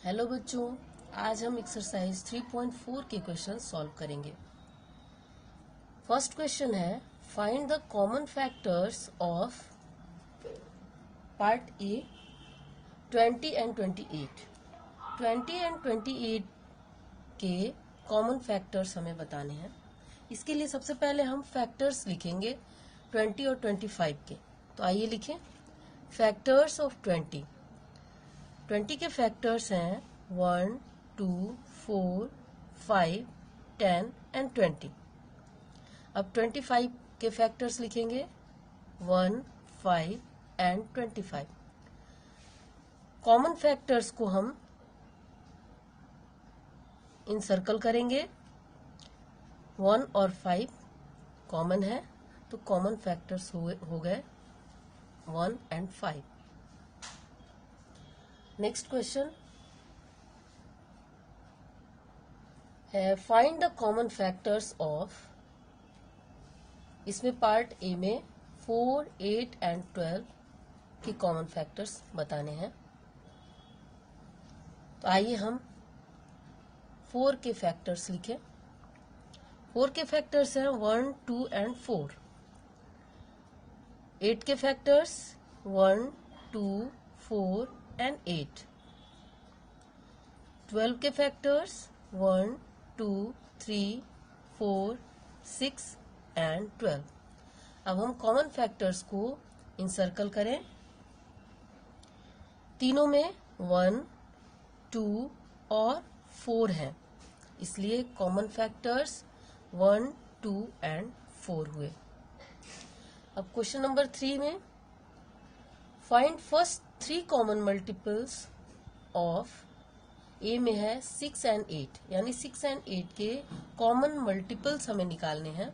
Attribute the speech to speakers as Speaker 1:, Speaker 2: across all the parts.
Speaker 1: Hello बच्चों, आज हम एक्सरसाइज 3.4 के क्वेश्चन सॉल्व करेंगे। फर्स्ट क्वेश्चन है find the common factors of part A 20 and 28। 20 and 28 के कॉमन फैक्टर्स हमें बताने हैं। इसके लिए सबसे पहले हम फैक्टर्स लिखेंगे 20 और 25 के। तो आइए लिखें फैक्टर्स ऑफ 20 के फैक्टर्स हैं 1, 2, 4, 5, 10 एंड 20। अब 25 के फैक्टर्स लिखेंगे 1, 5 एंड 25। कॉमन फैक्टर्स को हम इनसर्कल करेंगे। 1 और 5 कॉमन है, तो कॉमन फैक्टर्स हो गए 1 एंड 5। नेक्स्ट क्वेश्चन है find the common factors of. इसमें पार्ट ए में 4, 8 एंड 12 के कॉमन फैक्टर्स बताने हैं। तो आइए हम 4 के फैक्टर्स लिखें। 4 के फैक्टर्स हैं 1, 2 एंड 4। 8 के फैक्टर्स 1, 2, 4 एंड 8। 12 के फैक्टर्स 1, 2, 3, 4, 6 एंड 12। अब हम कॉमन फैक्टर्स को इनसर्कल करें। तीनों में 1, 2 और 4 हैं, इसलिए कॉमन फैक्टर्स 1, 2 एंड 4 हुए। अब क्वेश्चन नंबर 3 में find first 3 common multiples of. A में है 6 एंड 8, यानी 6 एंड 8 के कॉमन मल्टीपल्स हमें निकालने हैं।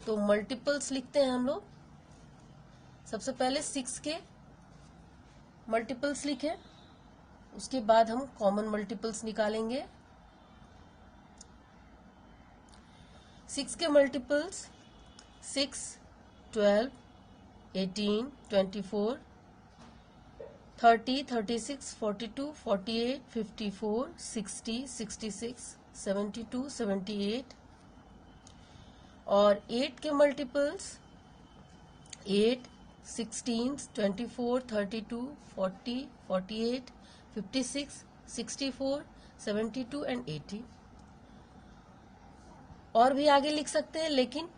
Speaker 1: तो मल्टीपल्स लिखते हैं हम लोग। सबसे पहले 6 के मल्टीपल्स लिखें, उसके बाद हम कॉमन मल्टीपल्स निकालेंगे। 6 के मल्टीपल्स 6, 12, 18, 24, 30, 36, 42, 48, 54, 60, 66, 72, 78। और 8 के मल्टीपल्स 8, 16, 24, 32, 40, 48, 56, 64, 72 एंड 80। और भी आगे लिख सकते हैं, लेकिन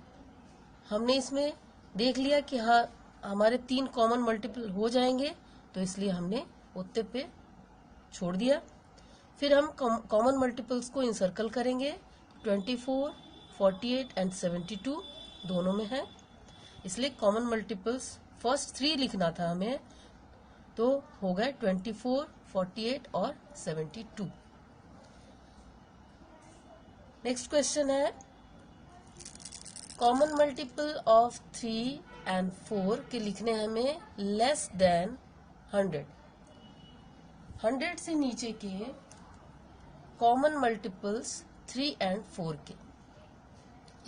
Speaker 1: हमने इसमें देख लिया कि हाँ हमारे 3 कॉमन मल्टीपल हो जाएंगे, तो इसलिए हमने उतने पे छोड़ दिया। फिर हम कॉमन मल्टीपल्स को इनसर्कल करेंगे। 24, 48 एंड 72 दोनों में है, इसलिए कॉमन मल्टीपल्स फर्स्ट 3 लिखना था हमें, तो हो गए 24, 48 और 72। नेक्स्ट क्वेश्चन है कॉमन मल्टीपल ऑफ 3 एंड 4 के लिखने हमें लेस देन 100। 100 से नीचे के कॉमन मल्टीपल्स 3 एंड 4 के।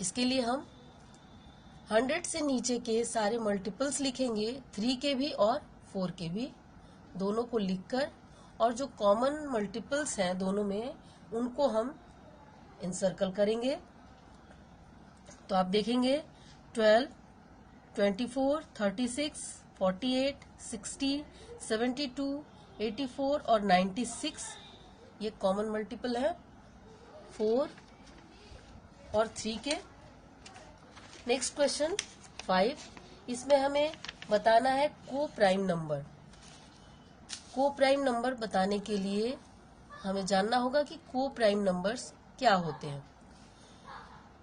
Speaker 1: इसके लिए हम 100 से नीचे के सारे मल्टीपल्स लिखेंगे, 3 के भी और 4 के भी, दोनों को लिखकर, और जो कॉमन मल्टीपल्स हैं दोनों में उनको हम इनसर्कल करेंगे। तो आप देखेंगे 12, 24, 36, 48, 60, 72, 84 और 96 ये कॉमन मल्टीपल है 4 और 3 के। नेक्स्ट क्वेश्चन 5, इसमें हमें बताना है को प्राइम नंबर। को प्राइम नंबर बताने के लिए हमें जानना होगा कि को प्राइम नंबर्स क्या होते हैं।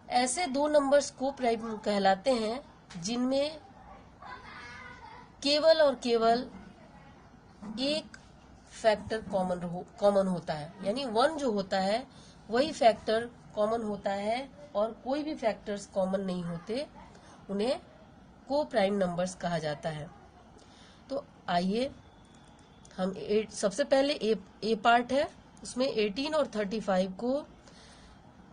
Speaker 1: ऐसे 2 नंबर्स को प्राइम कहलाते हैं जिनमें केवल और केवल एक फैक्टर कॉमन होता है, यानी 1 जो होता है वही फैक्टर कॉमन होता है, और कोई भी फैक्टर्स कॉमन नहीं होते, उन्हें को प्राइम नंबर्स कहा जाता है। तो आइए हम सबसे पहले ए पार्ट है, उसमें 18 और 35 को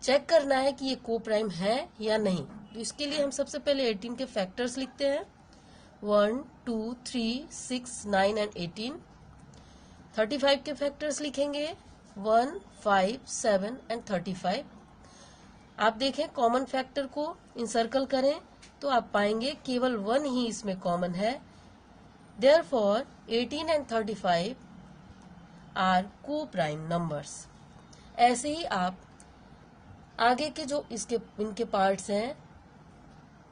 Speaker 1: चेक करना है कि ये को प्राइम है या नहीं। तो इसके लिए हम सबसे पहले 18 के फैक्टर्स लिखते हैं 1, 2, 3, 6, 9 एंड 18। 35 के फैक्टर्स लिखेंगे 1, 5, 7 एंड 35। आप देखें कॉमन फैक्टर को इंसर्कल करें तो आप पाएंगे केवल 1 ही इसमें कॉमन है। Therefore 18 and 35 are coprime numbers. ऐसे ही आप आगे के जो इनके पार्ट्स हैं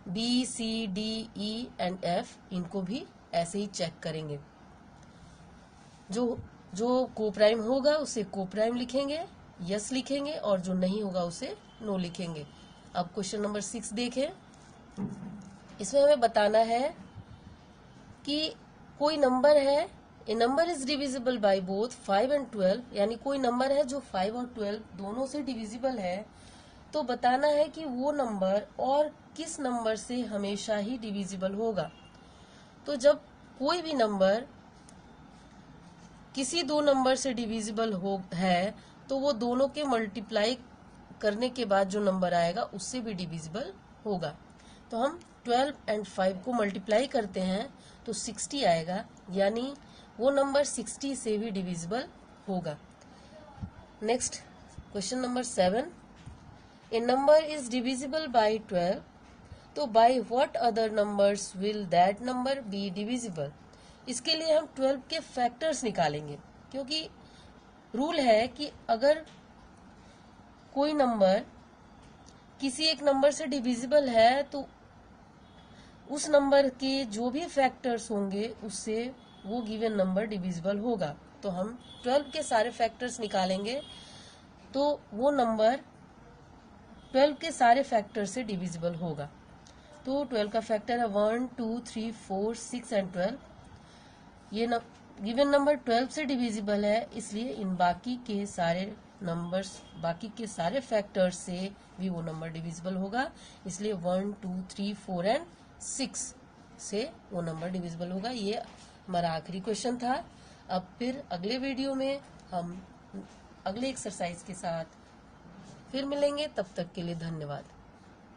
Speaker 1: B, C, D, E and F, इनको भी ऐसे ही चेक करेंगे। जो को प्राइम होगा उसे को प्राइम लिखेंगे, यस लिखेंगे, और जो नहीं होगा उसे नो लिखेंगे। अब क्वेश्चन नंबर 6 देखें। इसमें हमें बताना है कि कोई नंबर है, a number is divisible by both 5 and 12, यानी कोई नंबर है जो 5 और 12 दोनों से डिविजिबल है। तो बताना है कि वो नंबर और किस नंबर से हमेशा ही डिविजिबल होगा। तो जब कोई भी नंबर किसी दो नंबर से डिविजिबल है तो वो दोनों के मल्टीप्लाई करने के बाद जो नंबर आएगा उससे भी डिविजिबल होगा। तो हम 12 एंड 5 को मल्टीप्लाई करते हैं तो 60 आएगा, यानी वो नंबर 60 से भी डिविजिबल होगा। Next question number 7, A number is divisible bye 12, तो by what other numbers will that number be divisible. इसके लिए हम 12 के फैक्टर्स निकालेंगे, क्योंकि रूल है कि अगर कोई नंबर किसी एक नंबर से डिविजिबल है तो उस नंबर के जो भी फैक्टर्स होंगे उससे वो गिवन नंबर डिविजिबल होगा। तो हम 12 के सारे फैक्टर्स निकालेंगे तो वो नंबर 12 के सारे फैक्टर से डिविजिबल होगा। तो 12 का फैक्टर है 1, 2, 3, 4, 6 एंड 12। ये गिवन नंबर 12 से डिविजिबल है, इसलिए इन बाकी के सारे फैक्टर्स से भी वो नंबर डिविजिबल होगा। इसलिए 1, 2, 3, 4 एंड 6 से वो नंबर डिविजिबल होगा। ये हमारा आखिरी क्वेश्चन था। अब फिर अगले वीडियो में हम अगले एक्सरसाइज के साथ फिर मिलेंगे। तब तक के लिए धन्यवाद।